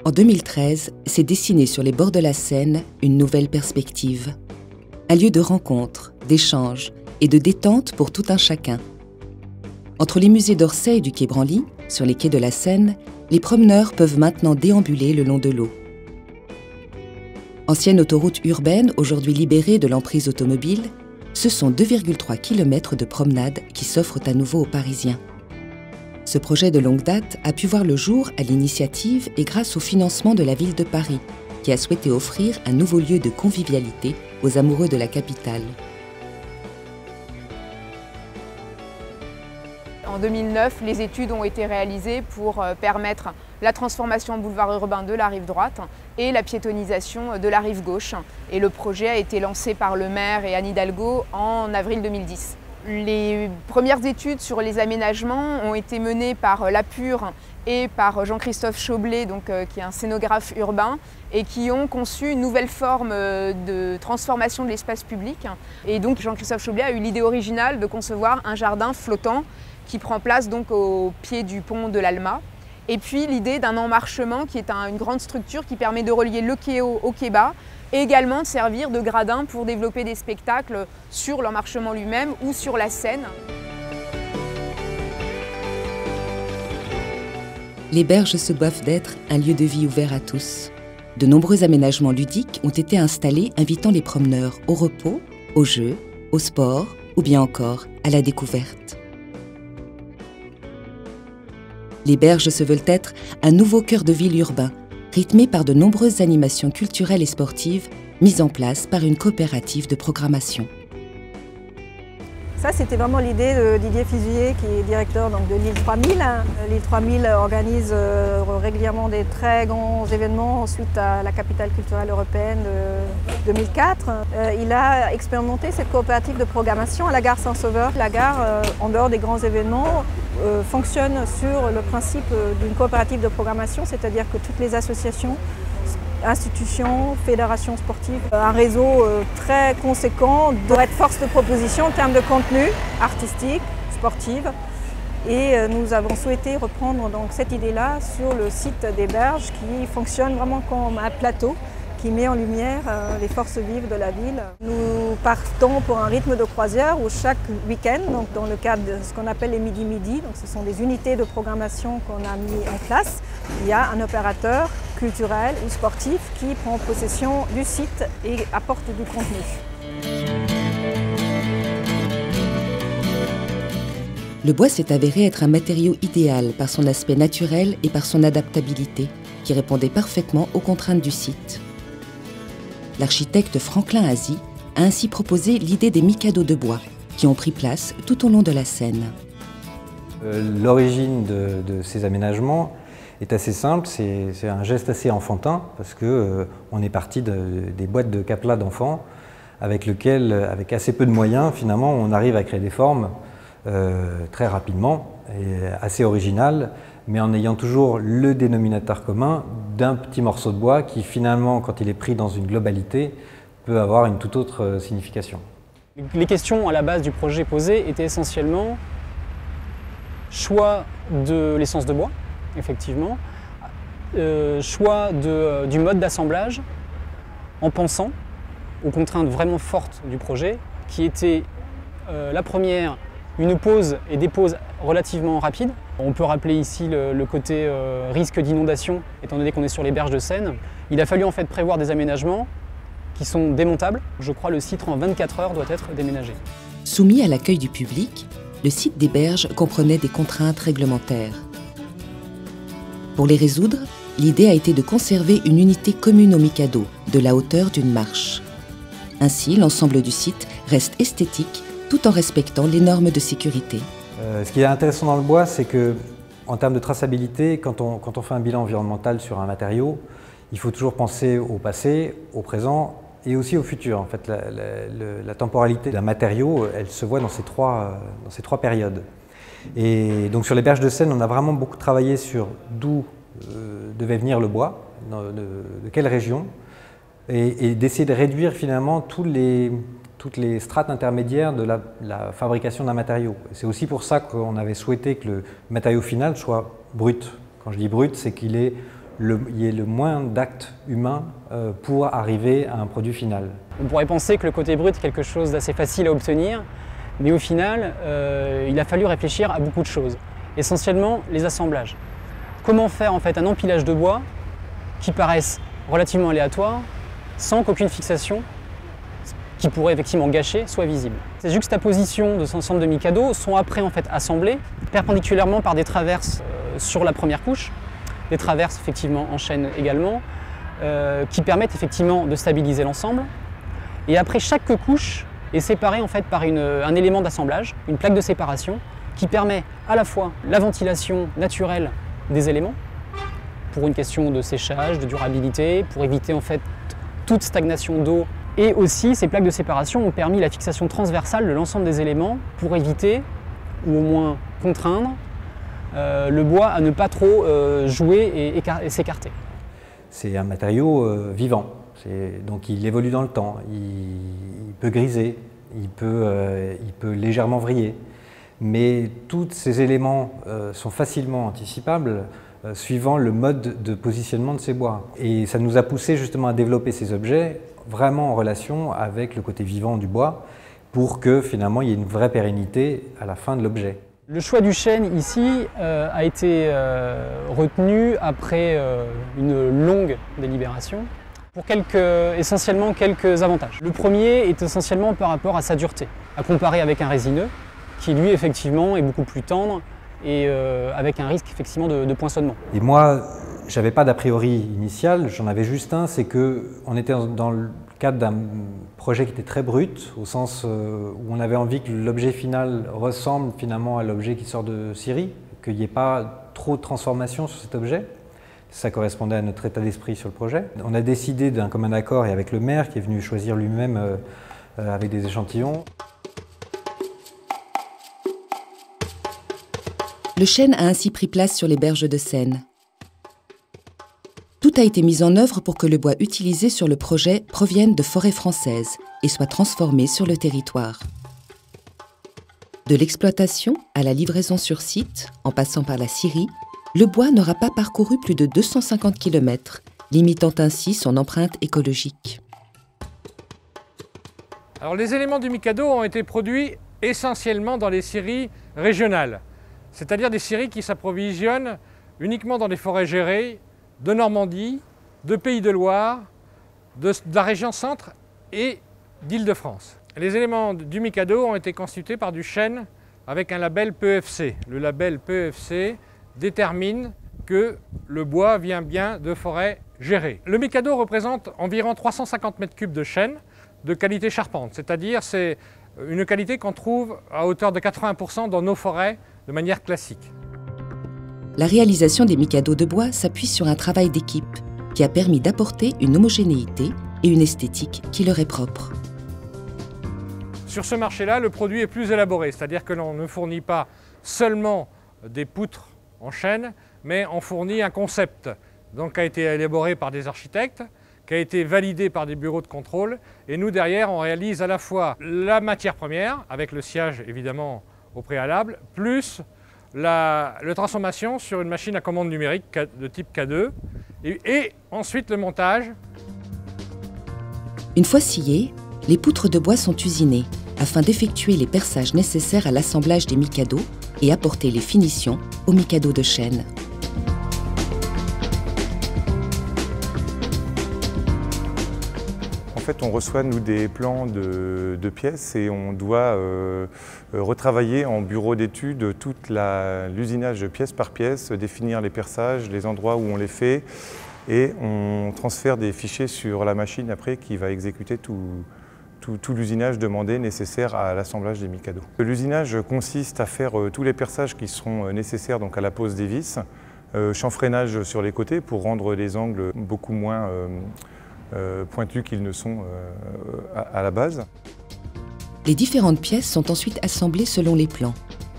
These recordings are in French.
En 2013, s'est dessinée sur les bords de la Seine une nouvelle perspective. Un lieu de rencontre, d'échange et de détente pour tout un chacun. Entre les musées d'Orsay et du quai Branly, sur les quais de la Seine, les promeneurs peuvent maintenant déambuler le long de l'eau. Ancienne autoroute urbaine, aujourd'hui libérée de l'emprise automobile, ce sont 2,3 km de promenade qui s'offrent à nouveau aux Parisiens. Ce projet de longue date a pu voir le jour à l'initiative et grâce au financement de la ville de Paris, qui a souhaité offrir un nouveau lieu de convivialité aux amoureux de la capitale. En 2009, les études ont été réalisées pour permettre la transformation en boulevard urbain de la rive droite et la piétonisation de la rive gauche. Et le projet a été lancé par le maire et Anne Hidalgo en avril 2010. Les premières études sur les aménagements ont été menées par l'APUR et par Jean-Christophe Choblet, qui est un scénographe urbain, et qui ont conçu une nouvelle forme de transformation de l'espace public. Et donc Jean-Christophe Choblet a eu l'idée originale de concevoir un jardin flottant qui prend place donc au pied du pont de l'Alma. Et puis l'idée d'un emmarchement qui est une grande structure qui permet de relier le quai haut au quai bas et également de servir de gradin pour développer des spectacles sur l'emmarchement lui-même ou sur la Seine. Les berges se boivent d'être un lieu de vie ouvert à tous. De nombreux aménagements ludiques ont été installés invitant les promeneurs au repos, au jeu, au sport ou bien encore à la découverte. Les berges se veulent être un nouveau cœur de ville urbain, rythmé par de nombreuses animations culturelles et sportives mises en place par une coopérative de programmation. Ça, c'était vraiment l'idée de Didier Fizulier, qui est directeur de l'île 3000. L'île 3000 organise régulièrement des très grands événements suite à la capitale culturelle européenne de 2004. Il a expérimenté cette coopérative de programmation à la gare Saint-Sauveur. La gare, en dehors des grands événements, fonctionne sur le principe d'une coopérative de programmation, c'est-à-dire que toutes les associations, institutions, fédérations sportives, un réseau très conséquent doit être force de proposition en termes de contenu artistique, sportif. Et nous avons souhaité reprendre donc cette idée-là sur le site des berges qui fonctionne vraiment comme un plateau qui met en lumière les forces vives de la ville. Nous partons pour un rythme de croisière où chaque week-end, donc dans le cadre de ce qu'on appelle les midi-midi, donc ce sont des unités de programmation qu'on a mis en place, il y a un opérateur culturel ou sportif qui prend possession du site et apporte du contenu. Le bois s'est avéré être un matériau idéal par son aspect naturel et par son adaptabilité, qui répondait parfaitement aux contraintes du site. L'architecte Franklin Azy a ainsi proposé l'idée des micados de bois, qui ont pris place tout au long de la Seine. L'origine de ces aménagements est assez simple, c'est un geste assez enfantin, parce qu'on est parti des boîtes de caplas d'enfants, avec lesquelles, avec assez peu de moyens, finalement, on arrive à créer des formes très rapidement et assez originales, mais en ayant toujours le dénominateur commun d'un petit morceau de bois qui finalement, quand il est pris dans une globalité, peut avoir une toute autre signification. Les questions à la base du projet posé étaient essentiellement choix de l'essence de bois, effectivement, choix du mode d'assemblage en pensant aux contraintes vraiment fortes du projet qui étaient la première, une pose et dépose relativement rapides. On peut rappeler ici le côté risque d'inondation, étant donné qu'on est sur les berges de Seine. Il a fallu en fait prévoir des aménagements qui sont démontables. Je crois que le site en 24 heures doit être déménagé. Soumis à l'accueil du public, le site des berges comprenait des contraintes réglementaires. Pour les résoudre, l'idée a été de conserver une unité commune au Mikado, de la hauteur d'une marche. Ainsi, l'ensemble du site reste esthétique tout en respectant les normes de sécurité. Ce qui est intéressant dans le bois, c'est qu'en termes de traçabilité, quand on fait un bilan environnemental sur un matériau, il faut toujours penser au passé, au présent et aussi au futur. En fait, la temporalité d'un matériau, elle se voit dans ces trois périodes. Et donc sur les berges de Seine, on a vraiment beaucoup travaillé sur d'où devait venir le bois, de quelle région, et d'essayer de réduire finalement toutes les strates intermédiaires de la fabrication d'un matériau. C'est aussi pour ça qu'on avait souhaité que le matériau final soit brut. Quand je dis brut, c'est qu'il ait il y ait le moins d'actes humains pour arriver à un produit final. On pourrait penser que le côté brut est quelque chose d'assez facile à obtenir, mais au final, il a fallu réfléchir à beaucoup de choses. Essentiellement, les assemblages. Comment faire en fait un empilage de bois qui paraisse relativement aléatoire, sans qu'aucune fixation qui pourrait effectivement gâcher soit visible. Ces juxtapositions de cet ensemble de Mikado sont après en fait assemblées perpendiculairement par des traverses sur la première couche, des traverses effectivement en chaîne également, qui permettent effectivement de stabiliser l'ensemble. Et après, chaque couche est séparée en fait par un élément d'assemblage, une plaque de séparation, qui permet à la fois la ventilation naturelle des éléments, pour une question de séchage, de durabilité, pour éviter en fait toute stagnation d'eau. Et aussi, ces plaques de séparation ont permis la fixation transversale de l'ensemble des éléments pour éviter, ou au moins contraindre, le bois à ne pas trop jouer et s'écarter. C'est un matériau vivant, donc il évolue dans le temps, il peut griser, il peut légèrement vriller. Mais tous ces éléments sont facilement anticipables suivant le mode de positionnement de ces bois. Et ça nous a poussé justement à développer ces objets vraiment en relation avec le côté vivant du bois pour que finalement il y ait une vraie pérennité à la fin de l'objet. Le choix du chêne ici a été retenu après une longue délibération pour essentiellement quelques avantages. Le premier est essentiellement par rapport à sa dureté, à comparer avec un résineux qui lui effectivement est beaucoup plus tendre et avec un risque effectivement de poinçonnement. Et moi, j'avais pas d'a priori initial, j'en avais juste un, c'est qu'on était dans le cadre d'un projet qui était très brut, au sens où on avait envie que l'objet final ressemble finalement à l'objet qui sort de scierie, qu'il n'y ait pas trop de transformation sur cet objet. Ça correspondait à notre état d'esprit sur le projet. On a décidé d'un commun accord et avec le maire qui est venu choisir lui-même avec des échantillons. Le chêne a ainsi pris place sur les berges de Seine. Tout a été mis en œuvre pour que le bois utilisé sur le projet provienne de forêts françaises et soit transformé sur le territoire. De l'exploitation à la livraison sur site, en passant par la scierie, le bois n'aura pas parcouru plus de 250 km, limitant ainsi son empreinte écologique. Alors, les éléments du Mikado ont été produits essentiellement dans les scieries régionales, c'est-à-dire des scieries qui s'approvisionnent uniquement dans des forêts gérées de Normandie, de Pays de Loire, de la région centre et d'Île-de-France. Les éléments du Mikado ont été constitués par du chêne avec un label PEFC. Le label PEFC détermine que le bois vient bien de forêts gérées. Le Mikado représente environ 350 m3 de chêne de qualité charpente, c'est-à-dire c'est une qualité qu'on trouve à hauteur de 80% dans nos forêts de manière classique. La réalisation des Mikado de bois s'appuie sur un travail d'équipe qui a permis d'apporter une homogénéité et une esthétique qui leur est propre. Sur ce marché-là, le produit est plus élaboré, c'est-à-dire que l'on ne fournit pas seulement des poutres en chêne, mais on fournit un concept donc, qui a été élaboré par des architectes, qui a été validé par des bureaux de contrôle, et nous derrière on réalise à la fois la matière première, avec le sciage évidemment au préalable, plus la transformation sur une machine à commande numérique de type K2 et ensuite le montage. Une fois sciées, les poutres de bois sont usinées afin d'effectuer les perçages nécessaires à l'assemblage des Mikado et apporter les finitions aux Mikado de chêne. En fait, on reçoit nous des plans de pièces et on doit retravailler en bureau d'études tout l'usinage pièce par pièce, définir les perçages, les endroits où on les fait et on transfère des fichiers sur la machine après qui va exécuter tout l'usinage demandé nécessaire à l'assemblage des Mikado. L'usinage consiste à faire tous les perçages qui seront nécessaires donc à la pose des vis, chanfreinage sur les côtés pour rendre les angles beaucoup moins pointus qu'ils ne sont à la base. Les différentes pièces sont ensuite assemblées selon les plans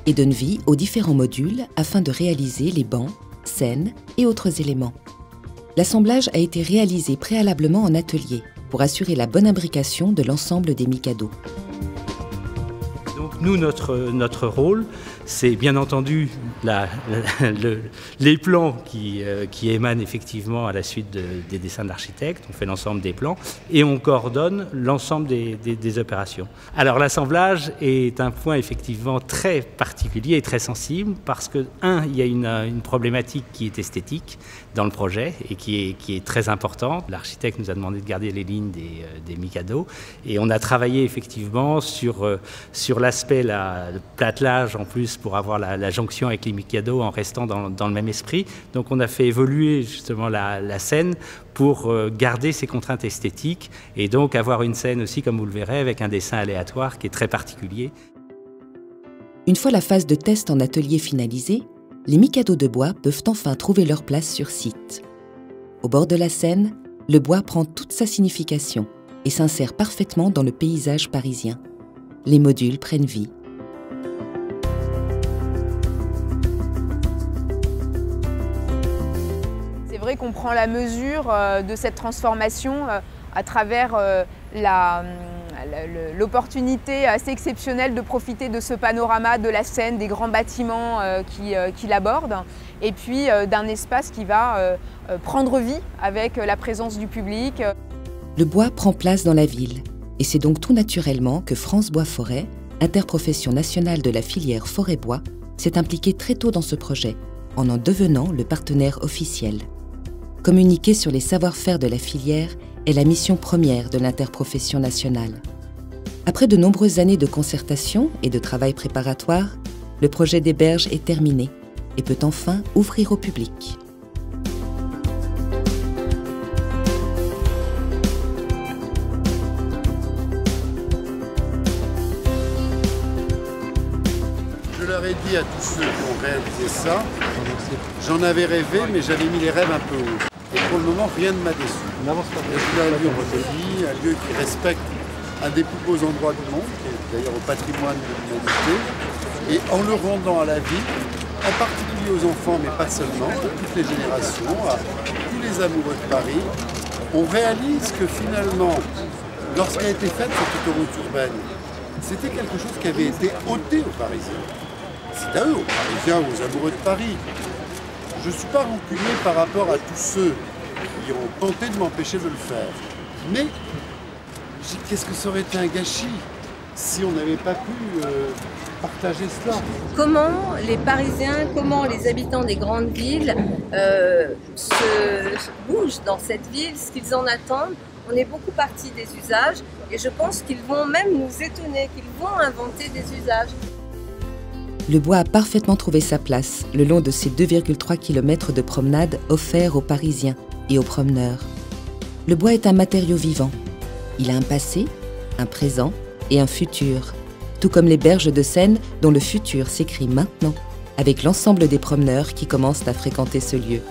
et donnent vie aux différents modules afin de réaliser les bancs, scènes et autres éléments. L'assemblage a été réalisé préalablement en atelier pour assurer la bonne imbrication de l'ensemble des Mikado. Donc nous, notre rôle, c'est bien entendu les plans qui émanent effectivement à la suite des dessins de l'architecte. On fait l'ensemble des plans et on coordonne l'ensemble des opérations. Alors l'assemblage est un point effectivement très particulier et très sensible parce que, il y a une problématique qui est esthétique dans le projet et qui est très importante. L'architecte nous a demandé de garder les lignes des Mikado et on a travaillé effectivement sur l'aspect, le platelage en plus pour avoir la jonction avec les Mikado en restant dans le même esprit. Donc on a fait évoluer justement la scène pour garder ces contraintes esthétiques et donc avoir une scène aussi, comme vous le verrez, avec un dessin aléatoire qui est très particulier. Une fois la phase de test en atelier finalisée, les Mikado de bois peuvent enfin trouver leur place sur site. Au bord de la Seine, le bois prend toute sa signification et s'insère parfaitement dans le paysage parisien. Les modules prennent vie. C'est vrai qu'on prend la mesure de cette transformation à travers l'opportunité assez exceptionnelle de profiter de ce panorama de la Seine, des grands bâtiments qui l'abordent, et puis d'un espace qui va prendre vie avec la présence du public. Le bois prend place dans la ville, et c'est donc tout naturellement que France Bois Forêt, interprofession nationale de la filière forêt-bois, s'est impliquée très tôt dans ce projet, en devenant le partenaire officiel. Communiquer sur les savoir-faire de la filière est la mission première de l'interprofession nationale. Après de nombreuses années de concertation et de travail préparatoire, le projet des berges est terminé et peut enfin ouvrir au public. Je leur ai dit à tous ceux qui ont réalisé ça, j'en avais rêvé, mais j'avais mis les rêves un peu hauts. Et pour le moment, rien ne m'a déçu. Je voulais un lieu recueilli, un lieu qui respecte un des plus beaux endroits du monde, qui est d'ailleurs au patrimoine de l'humanité, et en le rendant à la vie, en particulier aux enfants, mais pas seulement, à toutes les générations, à tous les amoureux de Paris, on réalise que finalement, lorsqu'a été faite cette autoroute urbaine, c'était quelque chose qui avait été ôté aux Parisiens. C'est à eux, aux Parisiens, aux amoureux de Paris. Je ne suis pas rancunier par rapport à tous ceux qui ont tenté de m'empêcher de le faire. Mais qu'est-ce que ça aurait été un gâchis si on n'avait pas pu partager cela. Comment les Parisiens, comment les habitants des grandes villes se bougent dans cette ville, ce qu'ils en attendent. On est beaucoup parti des usages et je pense qu'ils vont même nous étonner, qu'ils vont inventer des usages. Le bois a parfaitement trouvé sa place le long de ces 2,3 km de promenade offerts aux Parisiens et aux promeneurs. Le bois est un matériau vivant. Il a un passé, un présent et un futur, tout comme les berges de Seine dont le futur s'écrit maintenant, avec l'ensemble des promeneurs qui commencent à fréquenter ce lieu.